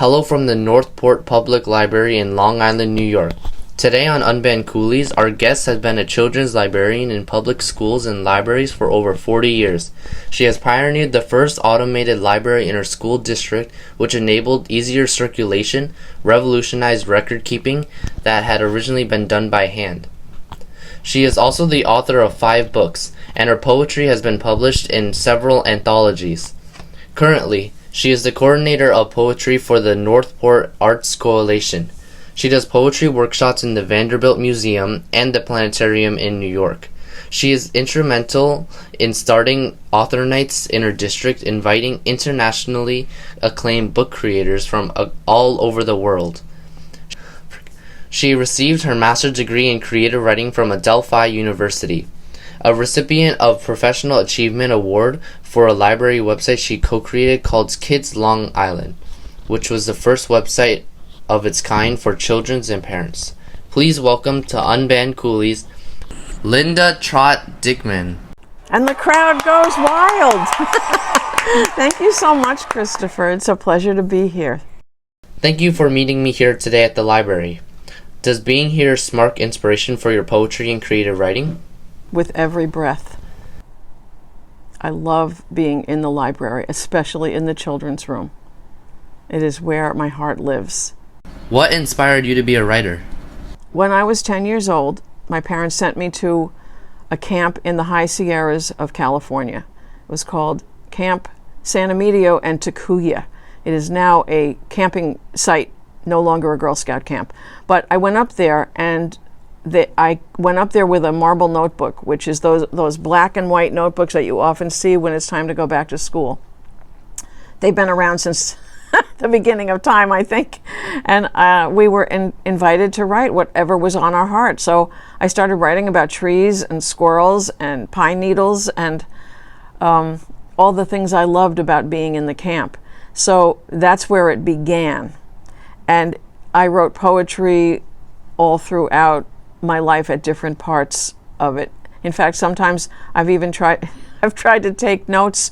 Hello from the Northport Public Library in Long Island, New York. Today on Unban Coolies, our guest has been a children's librarian in public schools and libraries for over 40 years. She has pioneered the first automated library in her school district, which enabled easier circulation, revolutionized record keeping that had originally been done by hand. She is also the author of 5 books, and her poetry has been published in several anthologies. Currently, she is the coordinator of poetry for the Northport Arts Coalition. She does poetry workshops in the Vanderbilt Museum and the Planetarium in New York. She is instrumental in starting author nights in her district, inviting internationally acclaimed book creators from all over the world. She received her master's degree in creative writing from Adelphi University. A recipient of Professional Achievement Award for a library website she co-created called Kids Long Island, which was the first website of its kind for children and parents. Please welcome to Unban Coolies, Linda Trott Dickman. And the crowd goes wild. Thank you so much, Christopher. It's a pleasure to be here. Thank you for meeting me here today at the library. Does being here spark inspiration for your poetry and creative writing? With every breath. I love being in the library, especially in the children's room. It is where my heart lives. What inspired you to be a writer? When I was 10 years old, my parents sent me to a camp in the high Sierras of California. It was called Camp San Emilio and Takuya. It is now a camping site, no longer a Girl Scout camp. But I went up there, and I went up there with a marble notebook, which is those black and white notebooks that you often see when it's time to go back to school. They've been around since the beginning of time, I think. And we were invited to write whatever was on our heart. So I started writing about trees and squirrels and pine needles and all the things I loved about being in the camp. So that's where it began. And I wrote poetry all throughout my life at different parts of it. In fact, sometimes I've tried to take notes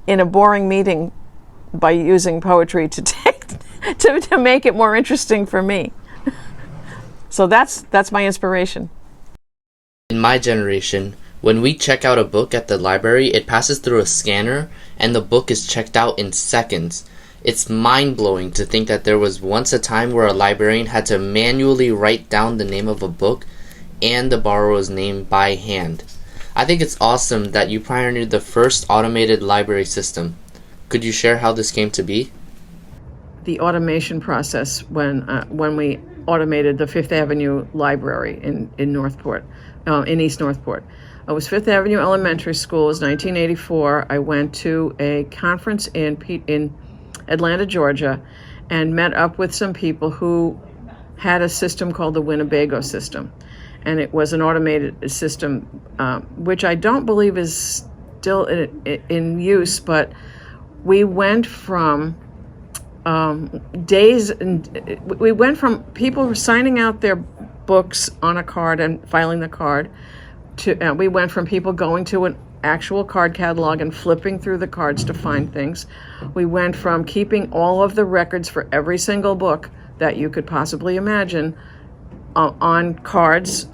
in a boring meeting by using poetry to make it more interesting for me. So that's my inspiration. In my generation, when we check out a book at the library, it passes through a scanner and the book is checked out in seconds. It's mind-blowing to think that there was once a time where a librarian had to manually write down the name of a book and the borrower's name by hand. I think it's awesome that you pioneered the first automated library system. Could you share how this came to be? The automation process when we automated the Fifth Avenue Library in Northport, in East Northport. It was Fifth Avenue Elementary School. It was 1984. I went to a conference in Atlanta, Georgia, and met up with some people who had a system called the Winnebago system. And it was an automated system, which I don't believe is still in use, but we went from we went from people signing out their books on a card and filing the card to we went from people going to an actual card catalog and flipping through the cards to find things. We went from keeping all of the records for every single book that you could possibly imagine on cards,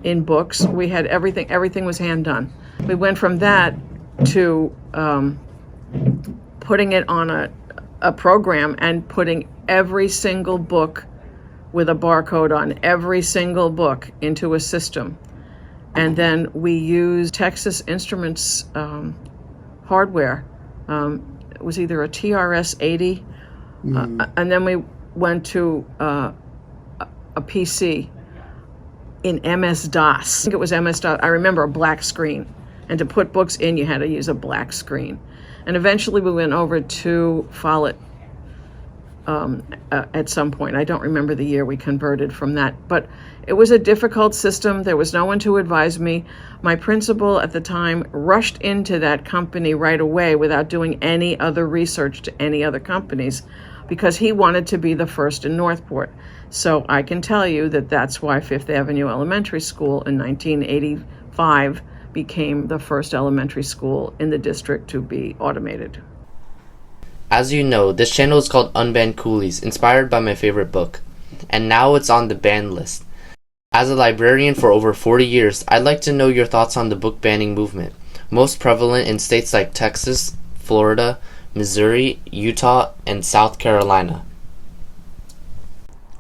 in books. We had everything was hand done. We went from that to putting it on a program and putting every single book with a barcode on every single book into a system. And then we used Texas Instruments hardware. It was either a TRS-80, and then we went to a PC in MS-DOS. I think it was MS-DOS. I remember a black screen. And to put books in, you had to use a black screen. And eventually we went over to Follett at some point. I don't remember the year we converted from that. But it was a difficult system. There was no one to advise me. My principal at the time rushed into that company right away without doing any other research to any other companies because he wanted to be the first in Northport. So I can tell you that that's why Fifth Avenue Elementary School in 1985 became the first elementary school in the district to be automated. As you know, this channel is called Unban Coolies, inspired by my favorite book, and now it's on the banned list. As a librarian for over 40 years, I'd like to know your thoughts on the book banning movement, most prevalent in states like Texas, Florida, Missouri, Utah, and South Carolina.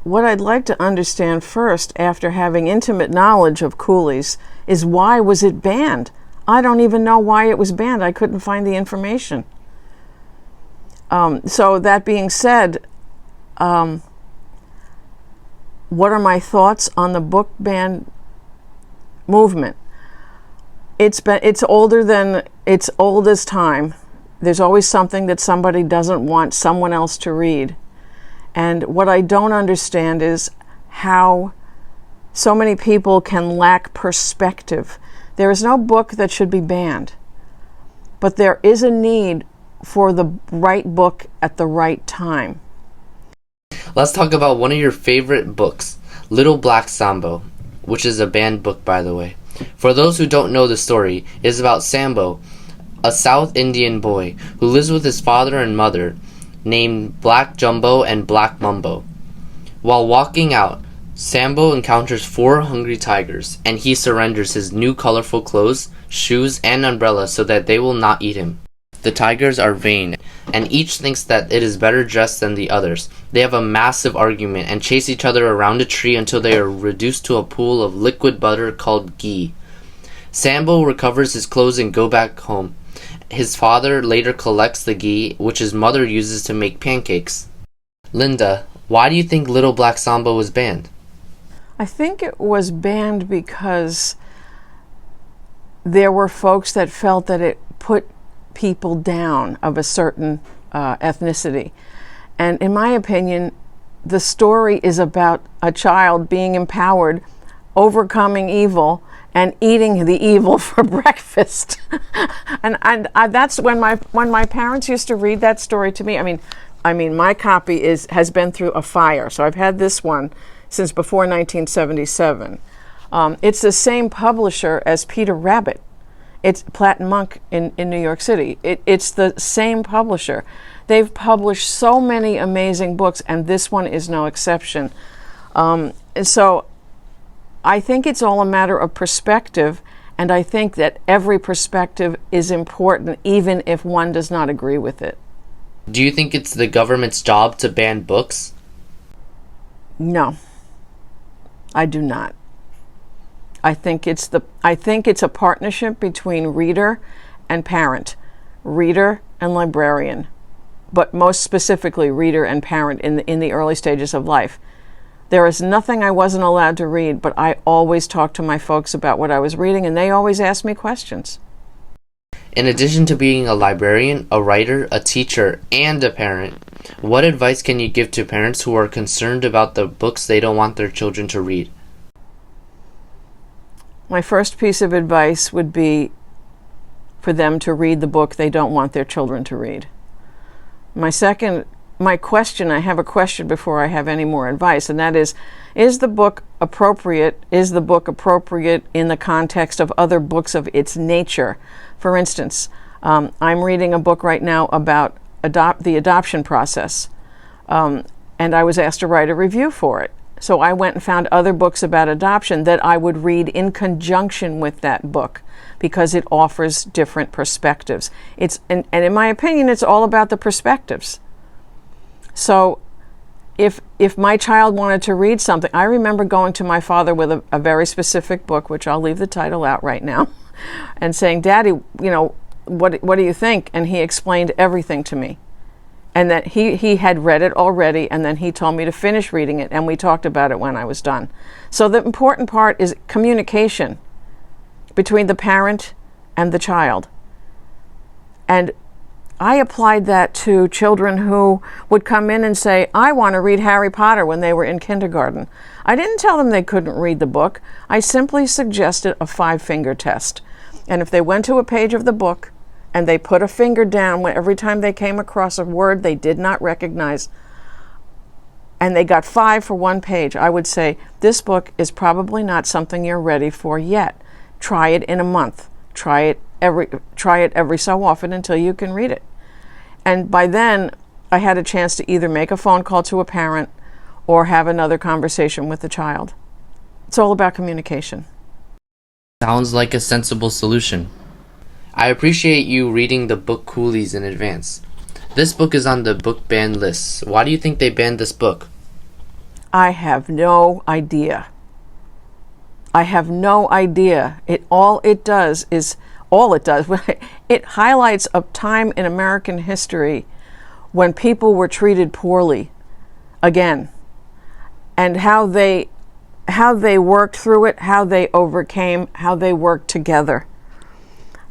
What I'd like to understand first, after having intimate knowledge of Coolies, is why was it banned? I don't even know why it was banned. I couldn't find the information. So that being said, what are my thoughts on the book ban movement? It's old as time. There's always something that somebody doesn't want someone else to read. And what I don't understand is how so many people can lack perspective. There is no book that should be banned, but there is a need for the right book at the right time. Let's talk about one of your favorite books, Little Black Samba, which is a banned book, by the way. For those who don't know the story, it is about Samba, a South Indian boy who lives with his father and mother, named Black Jumbo and Black Mumbo. While walking out, Sambo encounters 4 hungry tigers, and he surrenders his new colorful clothes, shoes, and umbrella so that they will not eat him. The tigers are vain, and each thinks that it is better dressed than the others. They have a massive argument and chase each other around a tree until they are reduced to a pool of liquid butter called ghee. Sambo recovers his clothes and go back home. His father later collects the ghee, which his mother uses to make pancakes. Linda, why do you think Little Black Samba was banned? I think it was banned because there were folks that felt that it put people down of a certain ethnicity. And in my opinion, the story is about a child being empowered, overcoming evil, and eating the evil for breakfast. and that's when my parents used to read that story to me. I mean, my copy has been through a fire, so I've had this one since before 1977. It's the same publisher as Peter Rabbit. It's Platt and Monk in New York City. It's the same publisher. They've published so many amazing books, and this one is no exception. So I think it's all a matter of perspective, and I think that every perspective is important, even if one does not agree with it. Do you think it's the government's job to ban books? No, I do not. I think it's a partnership between reader and parent, reader and librarian, but most specifically reader and parent in the early stages of life. There is nothing I wasn't allowed to read, but I always talked to my folks about what I was reading, and they always asked me questions. In addition to being a librarian, a writer, a teacher, and a parent, what advice can you give to parents who are concerned about the books they don't want their children to read? My first piece of advice would be for them to read the book they don't want their children to read. I have a question before I have any more advice, and that is the book appropriate? Is the book appropriate in the context of other books of its nature? For instance, I'm reading a book right now about the adoption process, and I was asked to write a review for it. So I went and found other books about adoption that I would read in conjunction with that book because it offers different perspectives. And in my opinion, it's all about the perspectives. So if my child wanted to read something, I remember going to my father with a very specific book, which I'll leave the title out right now, and saying, "Daddy, what do you think?" And he explained everything to me. And that he had read it already, and then he told me to finish reading it, and we talked about it when I was done. So the important part is communication between the parent and the child. And I applied that to children who would come in and say, "I want to read Harry Potter," when they were in kindergarten. I didn't tell them they couldn't read the book. I simply suggested a 5-finger test. And if they went to a page of the book and they put a finger down every time they came across a word they did not recognize, and they got 5 for one page, I would say, "This book is probably not something you're ready for yet. Try it in a month. Try it every so often until you can read it." And by then, I had a chance to either make a phone call to a parent or have another conversation with the child. It's all about communication. Sounds like a sensible solution. I appreciate you reading the book Coolies in advance. This book is on the book ban list. Why do you think they banned this book? I have no idea. I have no idea. All it does, it highlights a time in American history when people were treated poorly, again, and how they worked through it, how they overcame, how they worked together.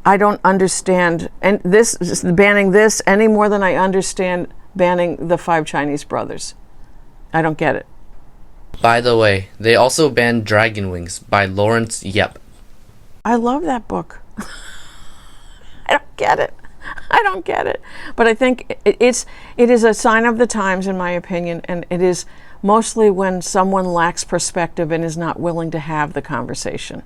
I don't understand banning this any more than I understand banning the 5 Chinese brothers. I don't get it. By the way, they also banned Dragon Wings by Lawrence Yep. I love that book. I don't get it. I don't get it. But I think it is a sign of the times, in my opinion, and it is mostly when someone lacks perspective and is not willing to have the conversation.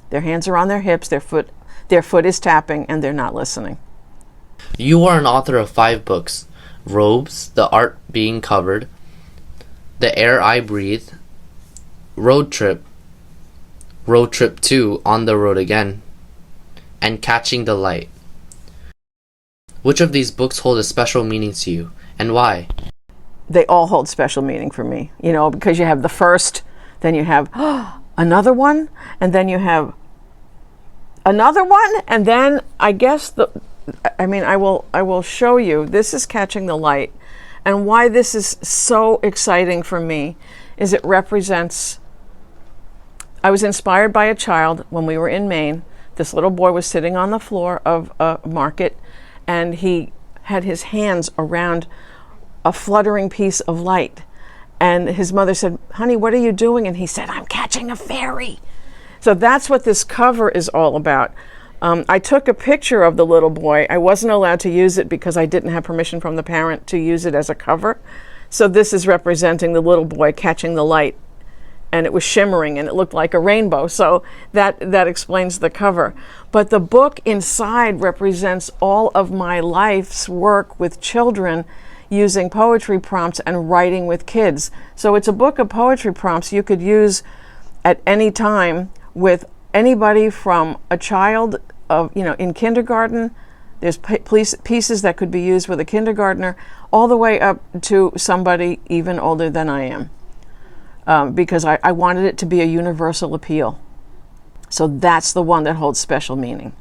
Their hands are on their hips, their foot is tapping, and they're not listening. You are an author of 5 books: Robes, The Art Being Covered, The Air I Breathe, Road Trip 2, On the Road Again, and Catching the Light. Which of these books hold a special meaning to you, and why? They all hold special meaning for me, because you have the first, then you have another one, and then you have another one, and then I will show you. This is Catching the Light, and why this is so exciting for me is it represents, I was inspired by a child when we were in Maine. This little boy was sitting on the floor of a market, and he had his hands around a fluttering piece of light. And his mother said, "Honey, what are you doing?" And he said, "I'm catching a fairy." So that's what this cover is all about. I took a picture of the little boy. I wasn't allowed to use it because I didn't have permission from the parent to use it as a cover. So this is representing the little boy catching the light. And it was shimmering and it looked like a rainbow. So that explains the cover. But the book inside represents all of my life's work with children using poetry prompts and writing with kids. So it's a book of poetry prompts you could use at any time with anybody from a child in kindergarten. There's pieces that could be used with a kindergartner all the way up to somebody even older than I am. Because I wanted it to be a universal appeal. So that's the one that holds special meaning.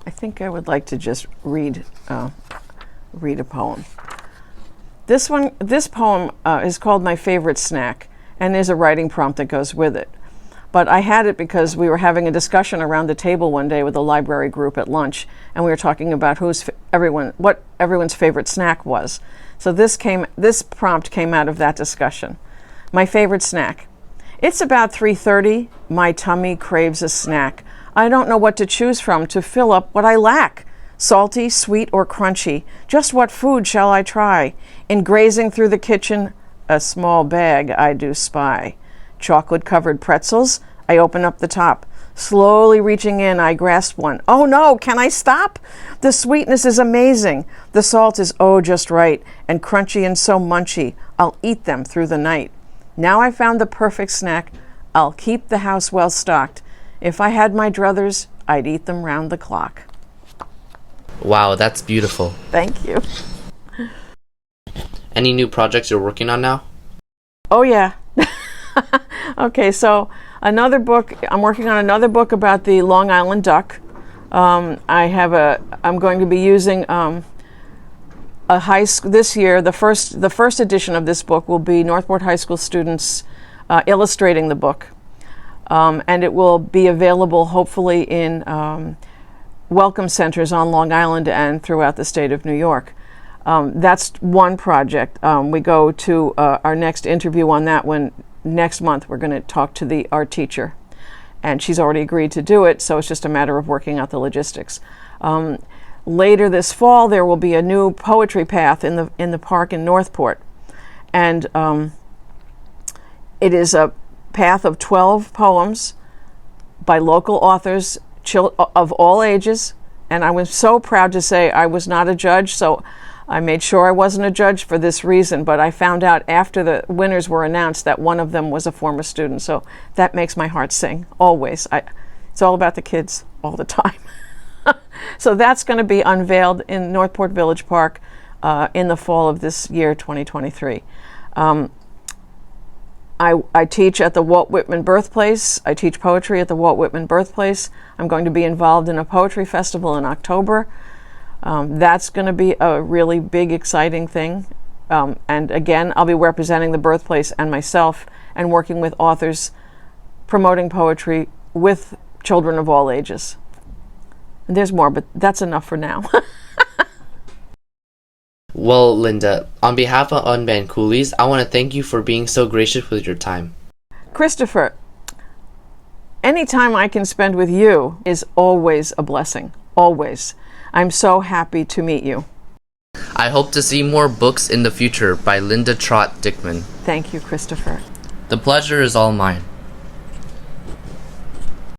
I think I would like to just read a poem. This poem is called My Favorite Snack, and there's a writing prompt that goes with it. But I had it because we were having a discussion around the table one day with a library group at lunch, and we were talking about what everyone's favorite snack was. So this prompt came out of that discussion. My favorite snack. It's about 3:30. My tummy craves a snack. I don't know what to choose from to fill up what I lack. Salty, sweet, or crunchy. Just what food shall I try? In grazing through the kitchen, a small bag I do spy. Chocolate-covered pretzels. I open up the top. Slowly reaching in, I grasp one. Oh no, can I stop? The sweetness is amazing. The salt is just right, and crunchy and so munchy. I'll eat them through the night. Now I found the perfect snack. I'll keep the house well stocked. If I had my druthers, I'd eat them round the clock. Wow, that's beautiful. Thank you. Any new projects you're working on now? Oh yeah. Okay, so another book. I'm working on another book about the Long Island duck. I'm going to be using a high school this year. The first edition of this book will be Northport High School students illustrating the book, and it will be available hopefully in welcome centers on Long Island and throughout the state of New York. That's one project. We go to our next interview on that one next month. We're going to talk to the art teacher, and she's already agreed to do it, so it's just a matter of working out the logistics. Later this fall, there will be a new poetry path in the park in Northport, and it is a path of 12 poems by local authors of all ages, And I was so proud to say I was not a judge, so I made sure I wasn't a judge for this reason, but I found out after the winners were announced that one of them was a former student, so that makes my heart sing, always. It's all about the kids all the time. So that's going to be unveiled in Northport Village Park in the fall of this year, 2023. I teach at the Walt Whitman Birthplace. I teach poetry at the Walt Whitman Birthplace. I'm going to be involved in a poetry festival in October. That's going to be a really big, exciting thing. And again, I'll be representing the birthplace and myself and working with authors promoting poetry with children of all ages. And there's more, but that's enough for now. Well, Linda, on behalf of Unban Coolies, I want to thank you for being so gracious with your time. Christopher, any time I can spend with you is always a blessing. Always. I'm so happy to meet you. I hope to see more books in the future by Linda Trott Dickman. Thank you, Christopher. The pleasure is all mine.